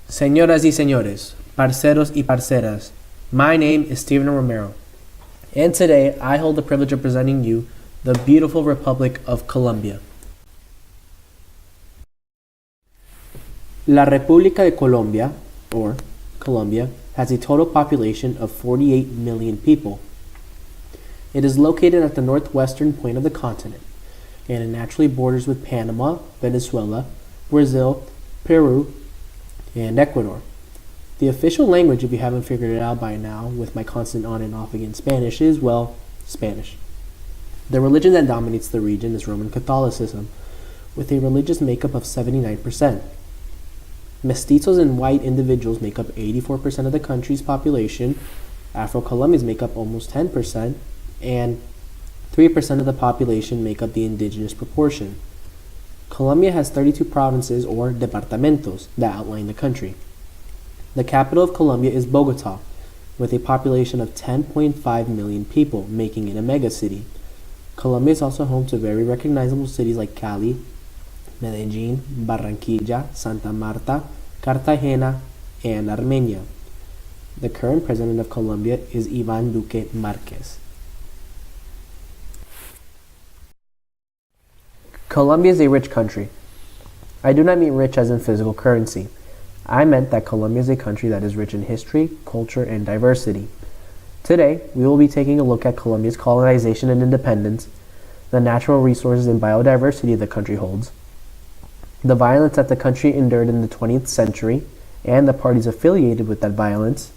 Señoras y señores, parceros y parceras, my name is Steven Romero, and today I hold the privilege of presenting you the beautiful Republic of Colombia. La República de Colombia, or Colombia, has a total population of 48 million people. It is located at the northwestern point of the continent, and it naturally borders with Panama, Venezuela, Brazil, Peru, and Ecuador. The official language, if you haven't figured it out by now, with my constant on and off again Spanish, is, well, Spanish. The religion that dominates the region is Roman Catholicism, with a religious makeup of 79%. Mestizos and white individuals make up 84% of the country's population, Afro-Colombians make up almost 10%, and 3% of the population make up the indigenous proportion. Colombia has 32 provinces, or departamentos, that outline the country. The capital of Colombia is Bogota, with a population of 10.5 million people, making it a megacity. Colombia is also home to very recognizable cities like Cali, Medellin, Barranquilla, Santa Marta, Cartagena, and Armenia. The current president of Colombia is Iván Duque Márquez. Colombia is a rich country. I do not mean rich as in physical currency. I meant that Colombia is a country that is rich in history, culture, and diversity. Today, we will be taking a look at Colombia's colonization and independence, the natural resources and biodiversity the country holds, the violence that the country endured in the 20th century, and the parties affiliated with that violence,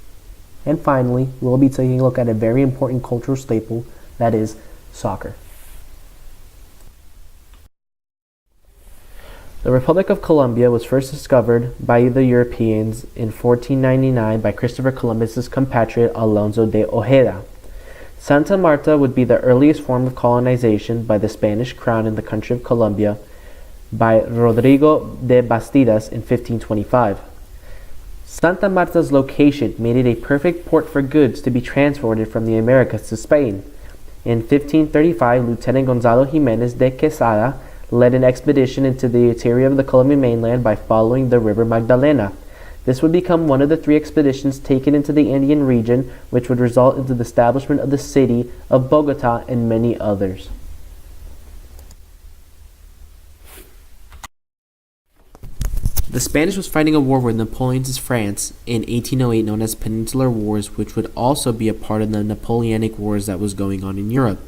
and finally, we will be taking a look at a very important cultural staple, that is, soccer. The Republic of Colombia was first discovered by the Europeans in 1499 by Christopher Columbus's compatriot Alonso de Ojeda. Santa Marta would be the earliest form of colonization by the Spanish crown in the country of Colombia by Rodrigo de Bastidas in 1525. Santa Marta's location made it a perfect port for goods to be transported from the Americas to Spain. In 1535, Lieutenant Gonzalo Jimenez de Quesada led an expedition into the interior of the Colombian mainland by following the river Magdalena. This would become one of the 3 expeditions taken into the Andean region, which would result into the establishment of the city of Bogota and many others. The Spanish was fighting a war with Napoleon's France in 1808 known as Peninsular Wars, which would also be a part of the Napoleonic Wars that was going on in Europe.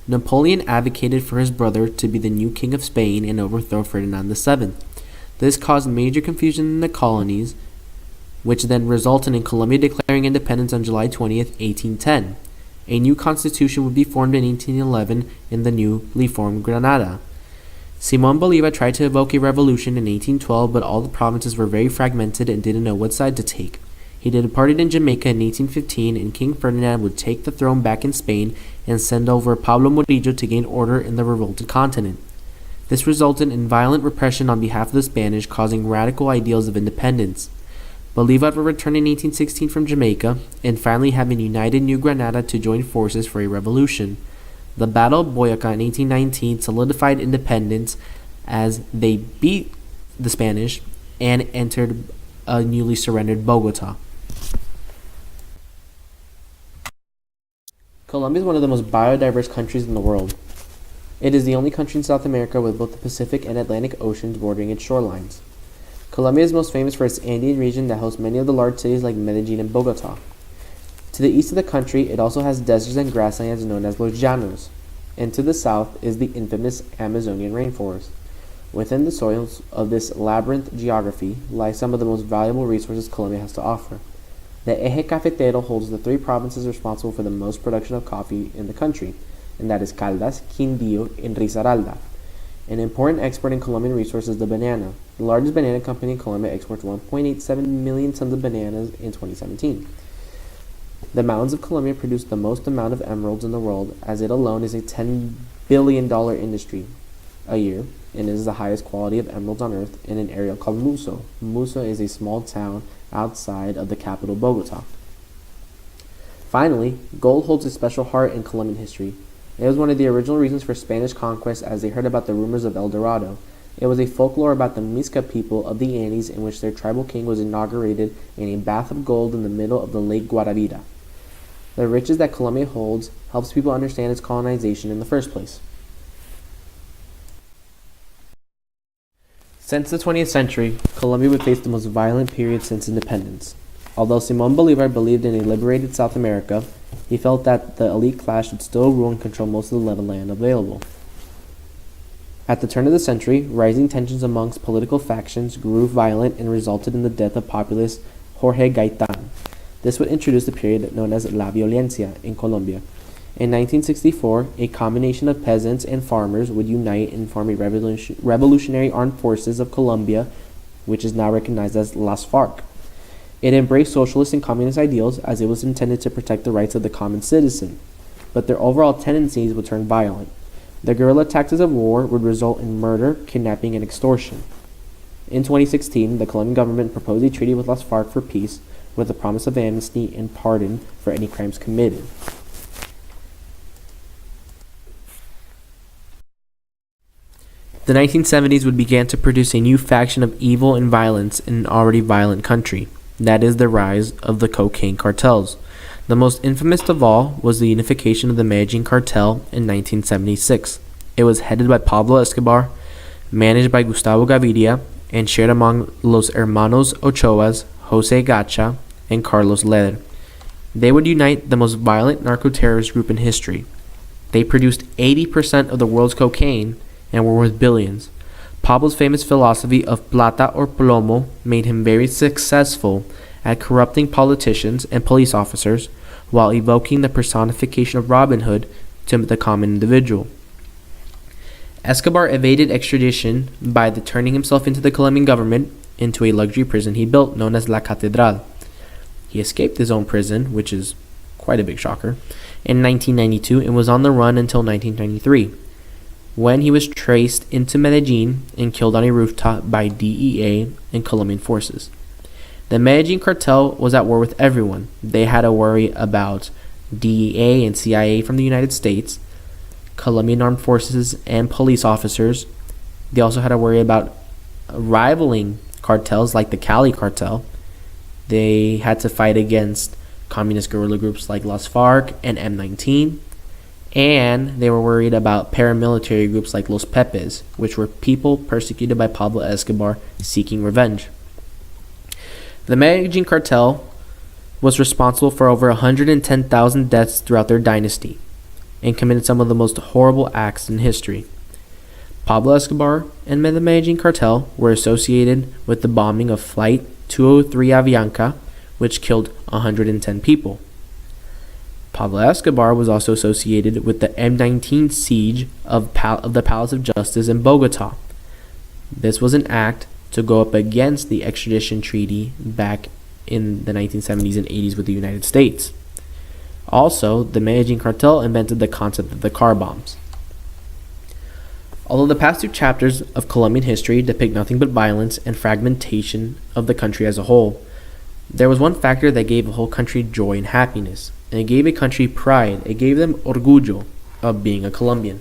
Napoleon advocated for his brother to be the new king of Spain and overthrow Ferdinand VII. This caused major confusion in the colonies, which then resulted in Colombia declaring independence on July 20th, 1810. A new constitution would be formed in 1811 in the newly formed Granada. Simón Bolívar tried to evoke a revolution in 1812, but all the provinces were very fragmented and didn't know what side to take. He departed in Jamaica in 1815, and King Ferdinand would take the throne back in Spain and send over Pablo Morillo to gain order in the revolted continent. This resulted in violent repression on behalf of the Spanish, causing radical ideals of independence. Bolívar would return in 1816 from Jamaica, and finally having united New Granada to join forces for a revolution. The Battle of Boyacá in 1819 solidified independence as they beat the Spanish and entered a newly surrendered Bogota. Colombia is one of the most biodiverse countries in the world. It is the only country in South America with both the Pacific and Atlantic Oceans bordering its shorelines. Colombia is most famous for its Andean region that hosts many of the large cities like Medellin and Bogota. To the east of the country, it also has deserts and grasslands known as Los Llanos, and to the south is the infamous Amazonian rainforest. Within the soils of this labyrinth geography lie some of the most valuable resources Colombia has to offer. The Eje Cafetero holds the 3 provinces responsible for the most production of coffee in the country, and that is Caldas, Quindío, and Risaralda. An important export in Colombian resources is the banana. The largest banana company in Colombia exports 1.87 million tons of bananas in 2017. The mountains of Colombia produce the most amount of emeralds in the world, as it alone is a $10 billion industry a year, and is the highest quality of emeralds on earth in an area called Muso. Muso is a small town outside of the capital Bogota. Finally, gold holds a special heart in Colombian history. It was one of the original reasons for Spanish conquest, as they heard about the rumors of El Dorado. It was a folklore about the Misca people of the Andes in which their tribal king was inaugurated in a bath of gold in the middle of the Lake Guaravira. The riches that Colombia holds helps people understand its colonization in the first place. Since the 20th century, Colombia would face the most violent period since independence. Although Simón Bolívar believed in a liberated South America, he felt that the elite class should still rule and control most of the land available. At the turn of the century, rising tensions amongst political factions grew violent and resulted in the death of populist Jorge Gaitán. This would introduce the period known as La Violencia in Colombia. In 1964, a combination of peasants and farmers would unite and form a revolutionary armed forces of Colombia, which is now recognized as Las FARC. It embraced socialist and communist ideals as it was intended to protect the rights of the common citizen, but their overall tendencies would turn violent. The guerrilla tactics of war would result in murder, kidnapping, and extortion. In 2016, the Colombian government proposed a treaty with Las FARC for peace, with the promise of amnesty and pardon for any crimes committed. The 1970s would begin to produce a new faction of evil and violence in an already violent country. That is the rise of the cocaine cartels. The most infamous of all was the unification of the Medellin cartel in 1976. It was headed by Pablo Escobar, managed by Gustavo Gaviria, and shared among los hermanos Ochoas, Jose Gacha, and Carlos Leder. They would unite the most violent narco-terrorist group in history. They produced 80% of the world's cocaine and were worth billions. Pablo's famous philosophy of plata or plomo made him very successful at corrupting politicians and police officers while evoking the personification of Robin Hood to the common individual. Escobar evaded extradition by turning himself into the Colombian government into a luxury prison he built known as La Catedral. He escaped his own prison, which is quite a big shocker, in 1992 and was on the run until 1993, when he was traced into Medellin and killed on a rooftop by DEA and Colombian forces. The Medellin cartel was at war with everyone. They had to worry about DEA and CIA from the United States, Colombian armed forces and police officers. They also had to worry about rivaling cartels like the Cali cartel. They had to fight against communist guerrilla groups like Las FARC and M19. And they were worried about paramilitary groups like Los Pepes, which were people persecuted by Pablo Escobar seeking revenge. The Medellin cartel was responsible for over 110,000 deaths throughout their dynasty and committed some of the most horrible acts in history. Pablo Escobar and the Medellin cartel were associated with the bombing of Flight 203 Avianca, which killed 110 people. Pablo Escobar was also associated with the M19 siege of the Palace of Justice in Bogota. This was an act to go up against the extradition treaty back in the 1970s and 80s with the United States. Also, the Medellin cartel invented the concept of the car bombs. Although the past two chapters of Colombian history depict nothing but violence and fragmentation of the country as a whole, there was one factor that gave a whole country joy and happiness, and it gave a country pride. It gave them orgullo of being a Colombian.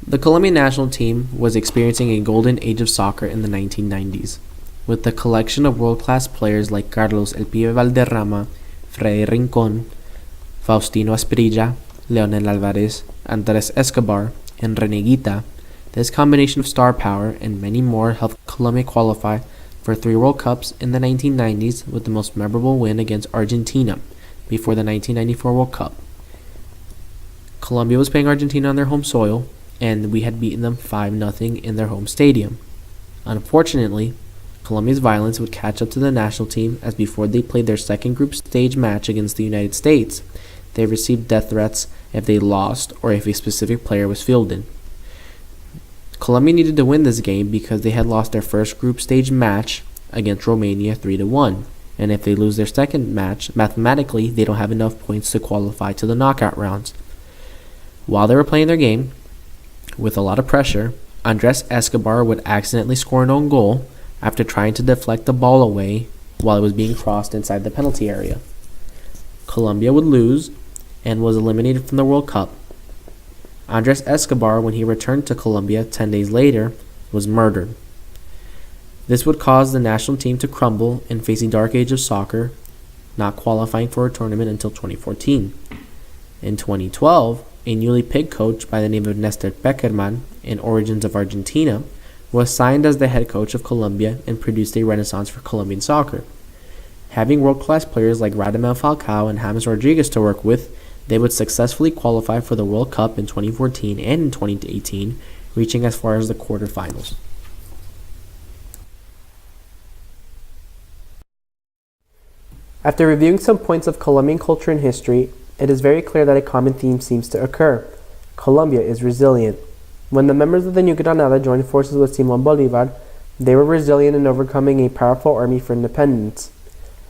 The Colombian national team was experiencing a golden age of soccer in the 1990s, with the collection of world-class players like Carlos El Pibe Valderrama, Freddy Rincon, Faustino Asprilla, Leonel Alvarez, Andres Escobar, and Reneguita. This combination of star power and many more helped Colombia qualify for 3 World Cups in the 1990s, with the most memorable win against Argentina before the 1994 World Cup. Colombia was playing Argentina on their home soil, and we had beaten them 5-0 in their home stadium. Unfortunately, Colombia's violence would catch up to the national team, as before they played their second group stage match against the United States, they received death threats if they lost or if a specific player was fielded. Colombia needed to win this game because they had lost their first group stage match against Romania 3-1, and if they lose their second match, mathematically they don't have enough points to qualify to the knockout rounds. While they were playing their game, with a lot of pressure, Andres Escobar would accidentally score an own goal after trying to deflect the ball away while it was being crossed inside the penalty area. Colombia would lose and was eliminated from the World Cup. Andres Escobar, when he returned to Colombia 10 days later, was murdered. This would cause the national team to crumble and face a dark age of soccer, not qualifying for a tournament until 2014. In 2012, a newly picked coach by the name of Nestor Peckerman, in origins of Argentina, was signed as the head coach of Colombia and produced a renaissance for Colombian soccer. Having world-class players like Radamel Falcao and James Rodriguez to work with, they would successfully qualify for the World Cup in 2014 and in 2018, reaching as far as the quarterfinals. After reviewing some points of Colombian culture and history, it is very clear that a common theme seems to occur. Colombia is resilient. When the members of the New Granada joined forces with Simón Bolívar, they were resilient in overcoming a powerful army for independence.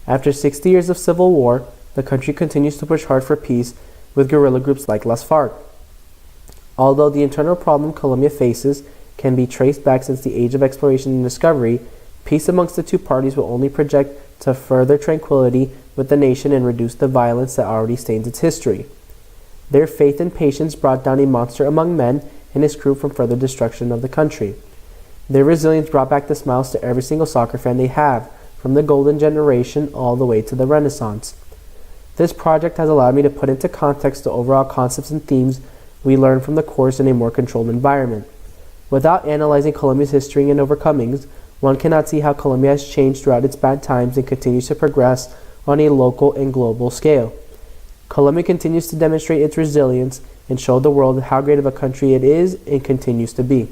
After 60 years of civil war, the country continues to push hard for peace with guerrilla groups like Las FARC. Although the internal problem Colombia faces can be traced back since the age of exploration and discovery, peace amongst the two parties will only project to further tranquility with the nation and reduce the violence that already stains its history. Their faith and patience brought down a monster among men and his crew from further destruction of the country. Their resilience brought back the smiles to every single soccer fan they have, from the golden generation all the way to the Renaissance. This project has allowed me to put into context the overall concepts and themes we learned from the course in a more controlled environment. Without analyzing Colombia's history and overcomings, one cannot see how Colombia has changed throughout its bad times and continues to progress on a local and global scale. Colombia continues to demonstrate its resilience and show the world how great of a country it is and continues to be.